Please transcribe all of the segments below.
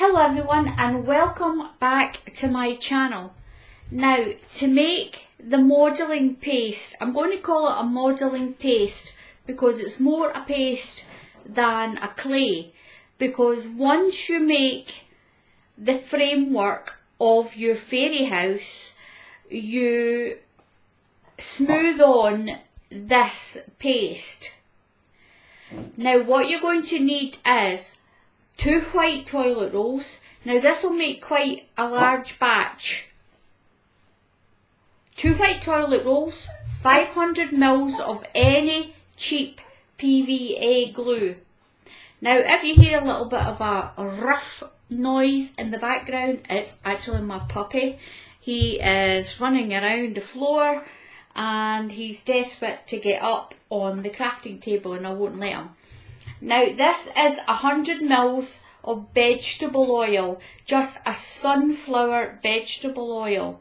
Hello everyone and welcome back to my channel. Now to make the modelling paste, I'm going to call it a modelling paste because it's more a paste than a clay, because once you make the framework of your fairy house you smooth on this paste. Now what you're going to need is 2 white toilet rolls. Now this will make quite a large batch. 2 white toilet rolls, 500 ml of any cheap PVA glue. Now if you hear a little bit of a rough noise in the background, it's actually my puppy. He is running around the floor and he's desperate to get up on the crafting table and I won't let him. Now this is 100 ml of vegetable oil, just a sunflower vegetable oil.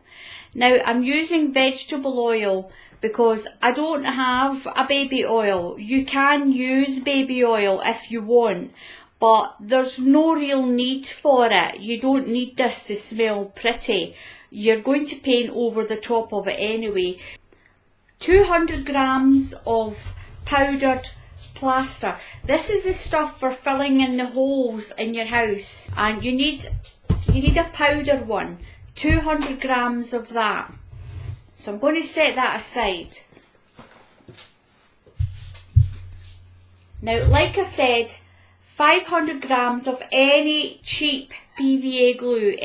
Now I'm using vegetable oil because I don't have a baby oil. You can use baby oil if you want, but there's no real need for it. You don't need this to smell pretty. You're going to paint over the top of it anyway. 200 grams of powdered plaster. This is the stuff for filling in the holes in your house, and you need a powder one, 200 grams of that. So I'm going to set that aside. Now like I said, 500 grams of any cheap PVA glue,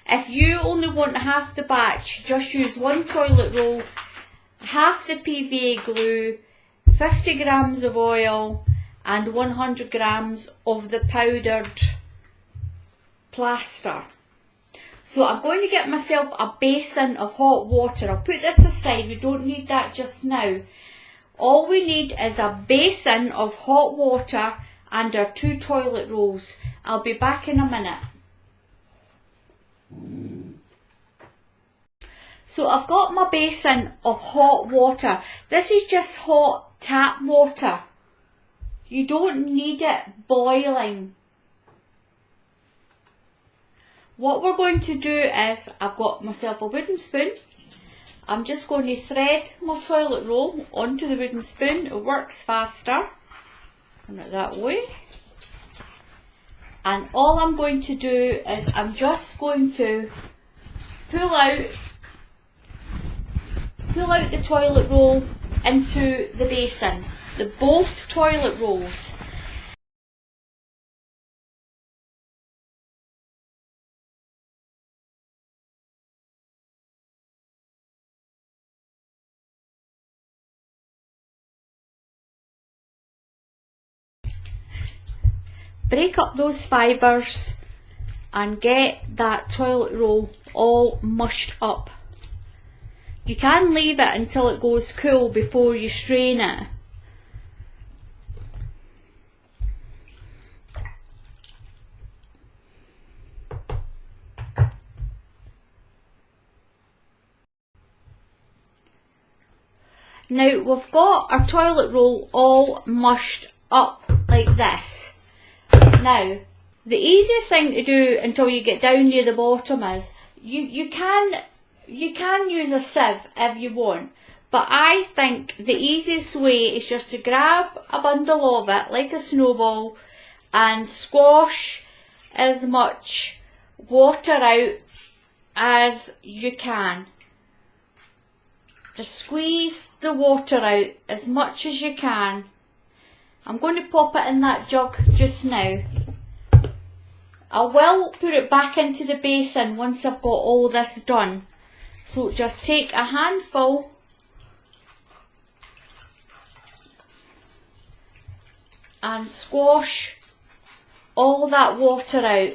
If you only want half the batch, just use 1 toilet roll, half the PVA glue, 50 grams of oil and 100 grams of the powdered plaster. So I'm going to get myself a basin of hot water. I'll put this aside, we don't need that just now. All we need is a basin of hot water and our 2 toilet rolls. I'll be back in a minute. So I've got my basin of hot water. This is just hot tap water. You don't need it boiling. What we're going to do is, I've got myself a wooden spoon. I'm just going to thread my toilet roll onto the wooden spoon. It works faster. Turn it that way. And all I'm going to do is I'm just going to pull out the toilet roll into the basin, both toilet rolls. Break up those fibres and get that toilet roll all mushed up. You can leave it until it goes cool before you strain it. Now we've got our toilet roll all mushed up like this. Now the easiest thing to do until you get down near the bottom is you can use a sieve if you want, but I think the easiest way is just to grab a bundle of it like a snowball and squash as much water out as you can. Just squeeze the water out as much as you can. I'm going to pop it in that jug just now. I will put it back into the basin once I've got all this done. So just take a handful and squash all that water out.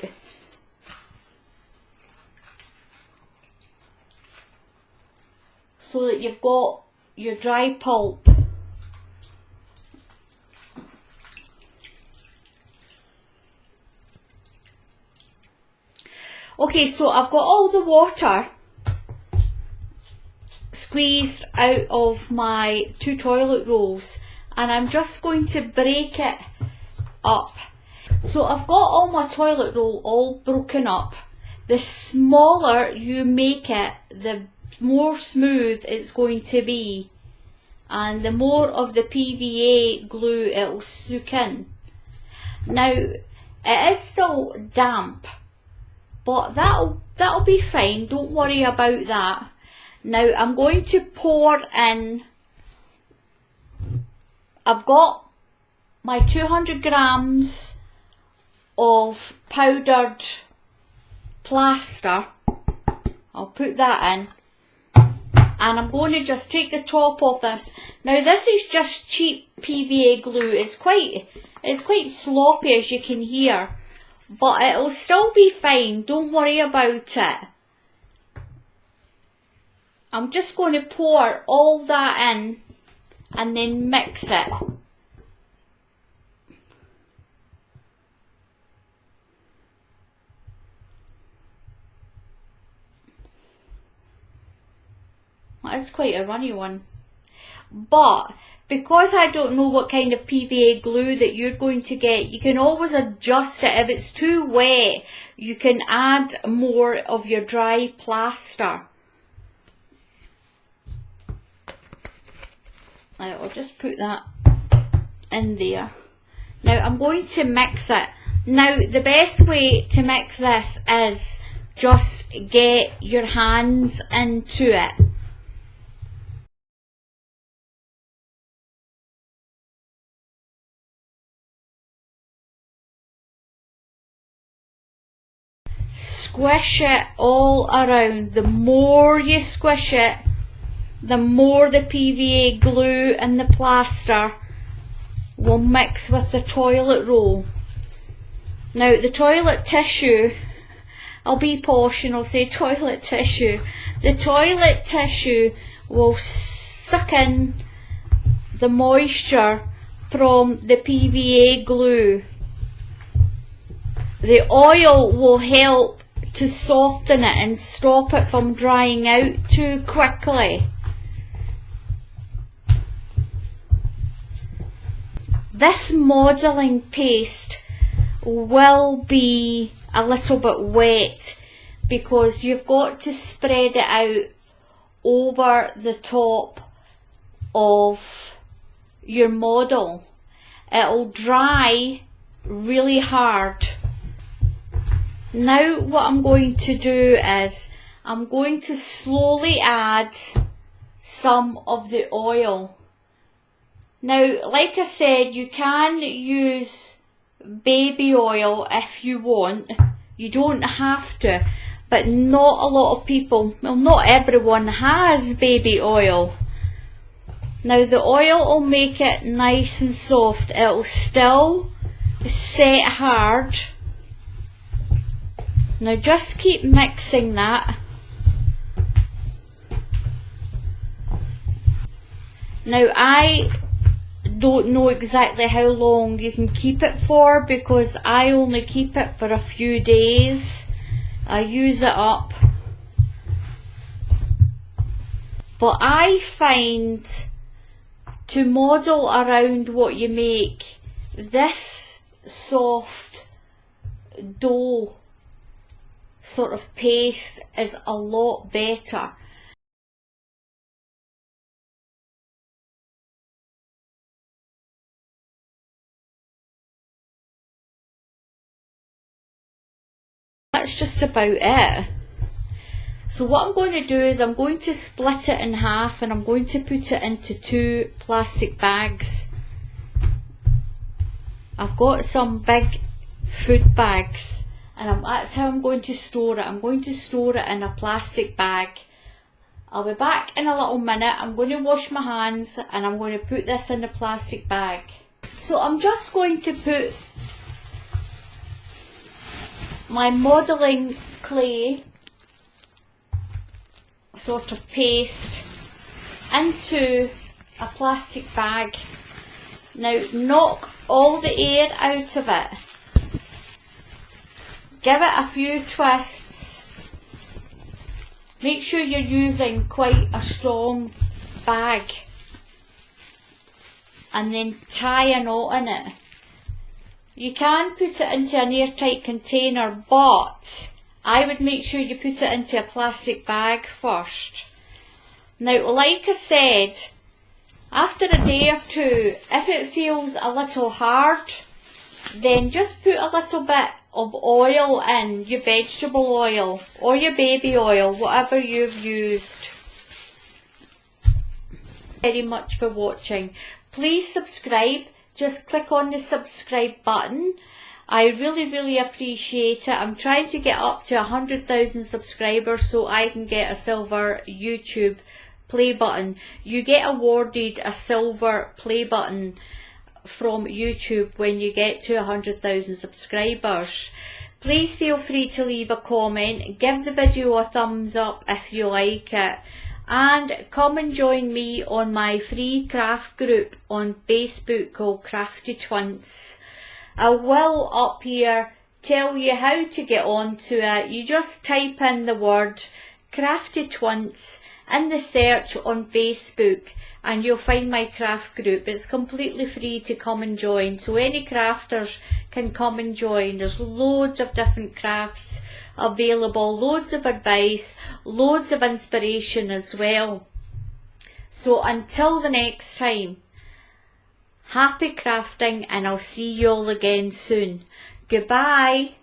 So that you've got your dry pulp. Okay, so I've got all the water squeezed out of my 2 toilet rolls and I'm just going to break it up. So I've got all my toilet roll all broken up. The smaller you make it, the more smooth it's going to be, and the more of the PVA glue it'll soak in. Now it is still damp, but that'll be fine, don't worry about that. Now I'm going to pour in, I've got my 200 grams of powdered plaster. I'll put that in, and I'm going to just take the top off this. Now this is just cheap PVA glue. It's quite sloppy, as you can hear, but it'll still be fine, don't worry about it. I'm just going to pour all that in and then mix it. That's quite a runny one. But because I don't know what kind of PVA glue that you're going to get, you can always adjust it. If it's too wet, you can add more of your dry plaster. I'll just put that in there. Now I'm going to mix it. Now the best way to mix this is just get your hands into it. Squish it all around. The more you squish it, the more the PVA glue and the plaster will mix with the toilet roll. Now the toilet tissue, I'll be posh and I'll say toilet tissue. The toilet tissue will suck in the moisture from the PVA glue. The oil will help to soften it and stop it from drying out too quickly. This modelling paste will be a little bit wet because you've got to spread it out over the top of your model. It'll dry really hard. Now what I'm going to do is I'm going to slowly add some of the oil. Now, like I said, you can use baby oil if you want. You don't have to, but not a lot of people, well, not everyone has baby oil. Now the oil will make it nice and soft. It'll still set hard. Now just keep mixing that. Now I don't know exactly how long you can keep it for because I only keep it for a few days. I use it up. But I find to model around what you make, this soft dough sort of paste is a lot better. That's just about it. So what I'm going to do is I'm going to split it in half and I'm going to put it into 2 plastic bags. I've got some big food bags and that's how I'm going to store it. I'm going to store it in a plastic bag. I'll be back in a little minute. I'm going to wash my hands and I'm going to put this in the plastic bag. So I'm just going to put my modelling clay sort of paste into a plastic bag. Now knock all the air out of it. Give it a few twists. Make sure you're using quite a strong bag. And then tie a knot in it. You can put it into an airtight container, but I would make sure you put it into a plastic bag first. Now, like I said, after a day or two, if it feels a little hard, then just put a little bit of oil in, your vegetable oil or your baby oil, whatever you've used. Very much for watching. Please subscribe. Just click on the subscribe button. I really appreciate it. I'm trying to get up to 100,000 subscribers so I can get a silver YouTube play button. You get awarded a silver play button from YouTube when you get to 100,000 subscribers. Please feel free to leave a comment, give the video a thumbs up if you like it, and come and join me on my free craft group on Facebook called Crafty Twins. I will up here tell you how to get onto it. You just type in the word Crafty Twins in the search on Facebook and you'll find my craft group. It's completely free to come and join, so any crafters can come and join. There's loads of different crafts available, loads of advice, loads of inspiration as well. So until the next time, happy crafting, and I'll see you all again soon. Goodbye.